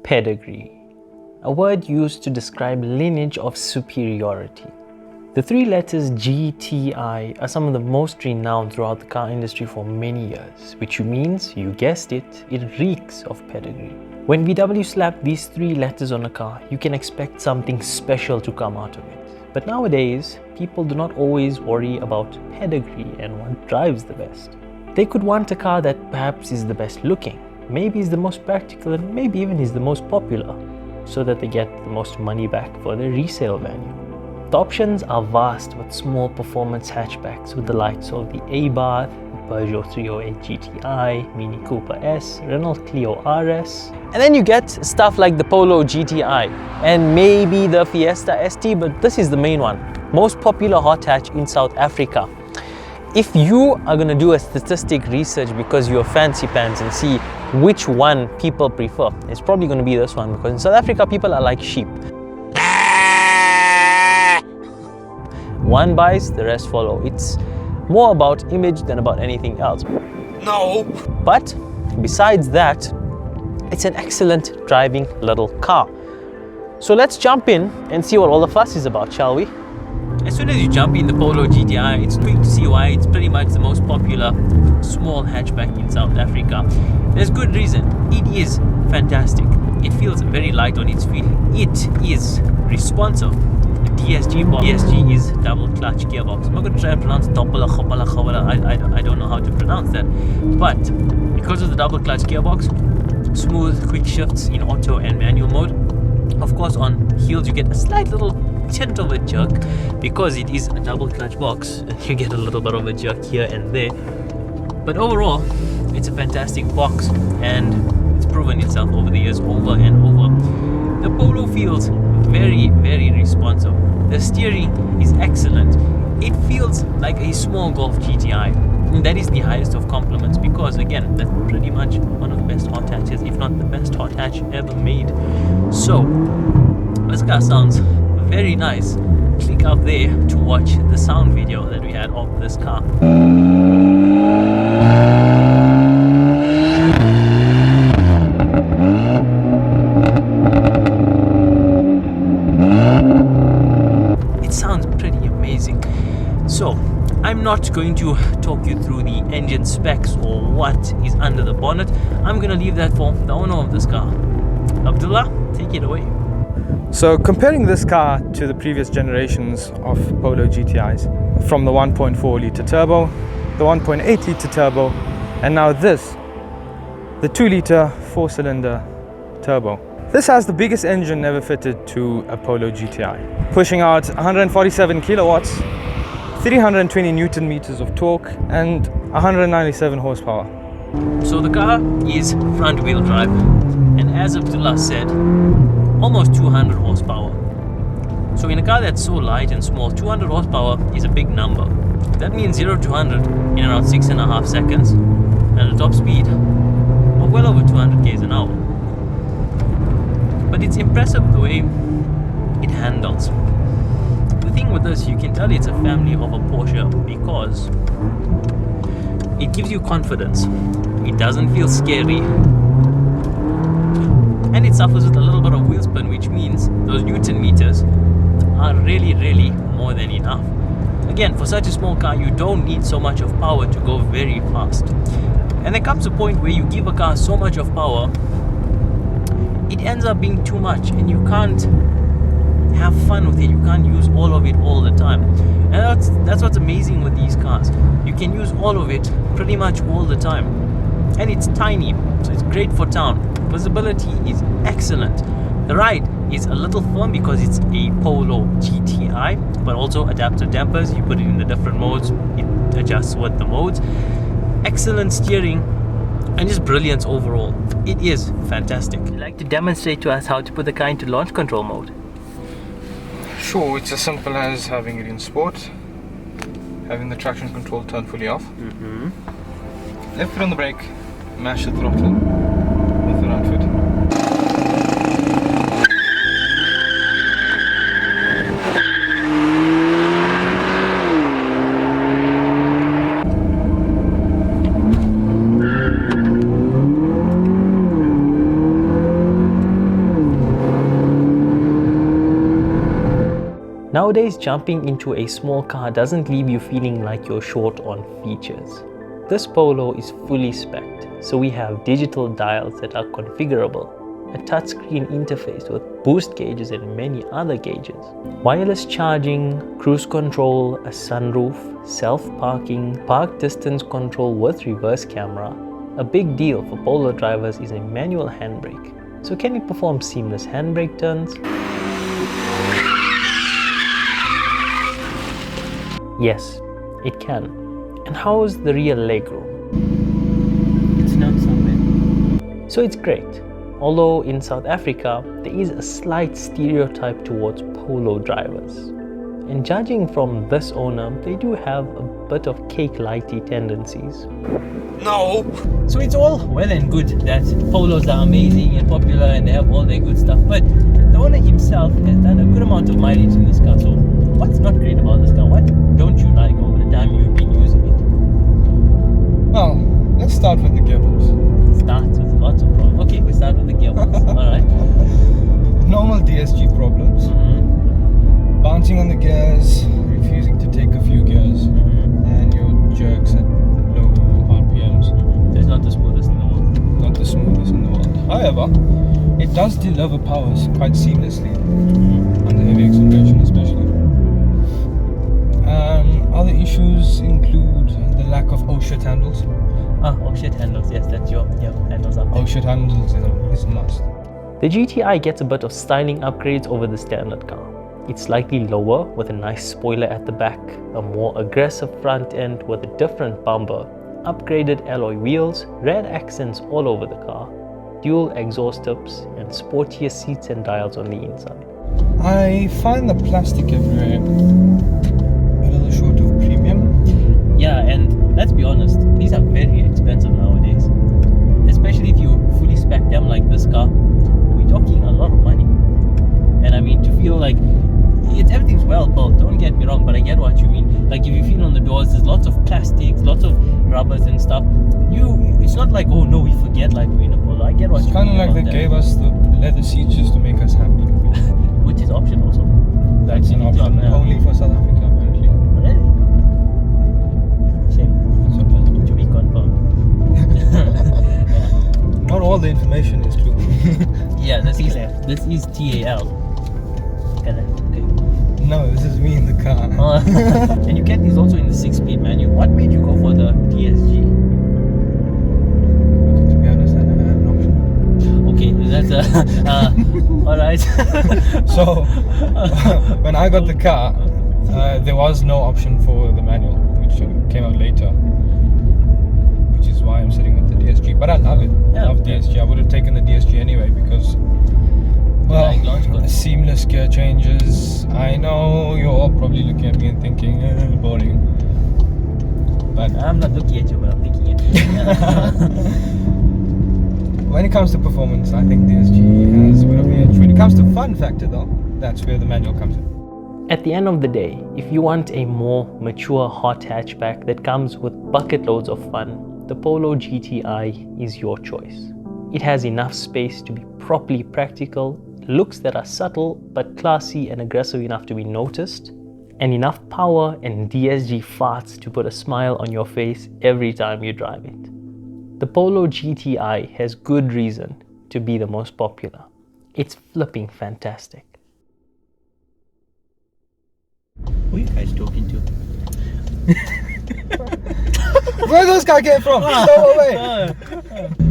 Pedigree, a word used to describe lineage of superiority. The three letters GTI are some of the most renowned throughout the car industry for many years, which means, you guessed it, it reeks of pedigree. When VW slap these three letters on a car, you can expect something special to come out of it. But nowadays, people do not always worry about pedigree and what drives the best. They could want a car that perhaps is the best looking, maybe is the most practical, and maybe even is the most popular, so that they get the most money back for their resale value. The options are vast with small performance hatchbacks with the likes of the Abarth, Peugeot 308 GTI, Mini Cooper S, Renault Clio RS. And then you get stuff like the Polo GTI and maybe the Fiesta ST, but this is the main one. Most popular hot hatch in South Africa. If you are going to do a statistic research because you're fancy pants and see which one people prefer, it's probably going to be this one, because in South Africa people are like sheep. One buys, the rest follow. It's more about image than about anything else. No! But besides that, it's an excellent driving little car. So let's jump in and see what all the fuss is about, shall we? As soon as you jump in the Polo GTI, it's quick to see why it's pretty much the most popular small hatchback in South Africa. There's good reason. It is fantastic. It feels very light on its feet. It is responsive. DSG box. DSG is double clutch gearbox. I'm not going to try and pronounce doppler, I don't know how to pronounce that. But because of the double clutch gearbox, smooth, quick shifts in auto and manual mode. Of course, on hills you get a slight little tint of a jerk because it is a double clutch box. You get a little bit of a jerk here and there. But overall, it's a fantastic box and it's proven itself over the years, over and over. The Polo feels very, very responsive. The steering is excellent. It feels like a small Golf GTI. And that is the highest of compliments because, again, that's pretty much one of the best hot hatches, if not the best hot hatch ever made. So, this car sounds very nice. Click up there to watch the sound video that we had of this car. So, I'm not going to talk you through the engine specs or what is under the bonnet. I'm going to leave that for the owner of this car. Abdullah, take it away. So, comparing this car to the previous generations of Polo GTIs, from the 1.4 litre turbo, the 1.8 litre turbo, and now this, the 2 litre 4-cylinder turbo. This has the biggest engine ever fitted to a Polo GTI, pushing out 147 kilowatts, 320 Newton meters of torque and 197 horsepower. So the car is front wheel drive and, as Abdullah said, almost 200 horsepower. So in a car that's so light and small, 200 horsepower is a big number. That means 0 to 100 in around 6.5 seconds and a top speed of well over 200 km an hour. But it's impressive the way it handles. The thing with this, you can tell it's a family of a Porsche because it gives you confidence. It doesn't feel scary. And it suffers with a little bit of wheel spin, which means those Newton meters are really, really more than enough. Again, for such a small car, you don't need so much of power to go very fast. And there comes a point where you give a car so much of power, it ends up being too much and you can't have fun with it. You can't use all of it all the time. And that's what's amazing with these cars. You can use all of it pretty much all the time. And it's tiny, so it's great for town. Visibility is excellent. The ride is a little firm because it's a Polo GTI, but also adaptive dampers. You put it in the different modes, it adjusts with the modes. Excellent steering and just brilliance overall. It is fantastic. Would you like to demonstrate to us how to put the car into launch control mode? Sure, it's as simple as having it in sport, having the traction control turned fully off, left foot on the brake, mash the throttle with the right foot. Nowadays, jumping into a small car doesn't leave you feeling like you're short on features. This Polo is fully spec'd, so we have digital dials that are configurable, a touchscreen interface with boost gauges and many other gauges, wireless charging, cruise control, a sunroof, self-parking, park distance control with reverse camera. A big deal for Polo drivers is a manual handbrake. So can it perform seamless handbrake turns? Yes, it can. And how's the rear legroom? It's not somewhere. So it's great. Although in South Africa, there is a slight stereotype towards Polo drivers. And judging from this owner, they do have a bit of cake-lighty tendencies. No! So it's all well and good that Polos are amazing and popular and they have all their good stuff, but the owner himself has done a good amount of mileage in this car. So what's not great about this car? What don't you like over the time you've been using it? Well, let's start with the gearbox. Start with lots of problems. Okay, we start with the gearbox. Alright. Normal DSG problems. Bouncing on the gears, refusing to take a few gears, and your jerks at low RPMs. It's not the smoothest in the world. Not the smoothest in the world. However, it does deliver powers quite seamlessly, under heavy acceleration especially. Other issues include the lack of oh-shit handles. Oh-shit handles, yes, that's your handles up there. Oh-shit handles is a must. The GTI gets a bit of styling upgrades over the standard car. It's slightly lower with a nice spoiler at the back, a more aggressive front end with a different bumper, upgraded alloy wheels, red accents all over the car, dual exhaust tips, and sportier seats and dials on the inside. I find the plastic everywhere a little short of premium. Yeah, and let's be honest, these are very expensive nowadays. Especially if you fully spec them like this car, we're talking a lot of money. And I mean, to feel like everything's well built, don't get me wrong, but I get what you mean. Like if you feel on the doors, there's lots of plastics, lots of rubbers and stuff. It's not like, oh no, we forget like we're in a Polo. I get what you mean. It's kind of like they gave us the leather seats just to make us happy. Which is option also. That's an option only for South Africa apparently. Really? Shame. To be confirmed. Not all the information is true. Yeah, this is TAL. Okay. No, this is me in the car. And you get these also in the 6-speed manual. What made you go for the DSG? To be honest, I never had an option. Okay, that's alright. So, when I got the car, there was no option for the manual, which came out later. Which is why I'm sitting with the DSG. But I love it. I love DSG. I would have taken the DSG anyway because, well, seamless gear changes. I know you're all probably looking at me and thinking, boring. But I'm not looking at you, but I'm thinking it. When it comes to performance, I think DSG has a bit of the edge. When it comes to fun factor though, that's where the manual comes in. At the end of the day, if you want a more mature hot hatchback that comes with bucket loads of fun, the Polo GTI is your choice. It has enough space to be properly practical, looks that are subtle but classy and aggressive enough to be noticed, and enough power and DSG farts to put a smile on your face every time you drive it. The Polo GTI has good reason to be the most popular. It's flipping fantastic. Who are you guys talking to? Where this guy came from? Go away!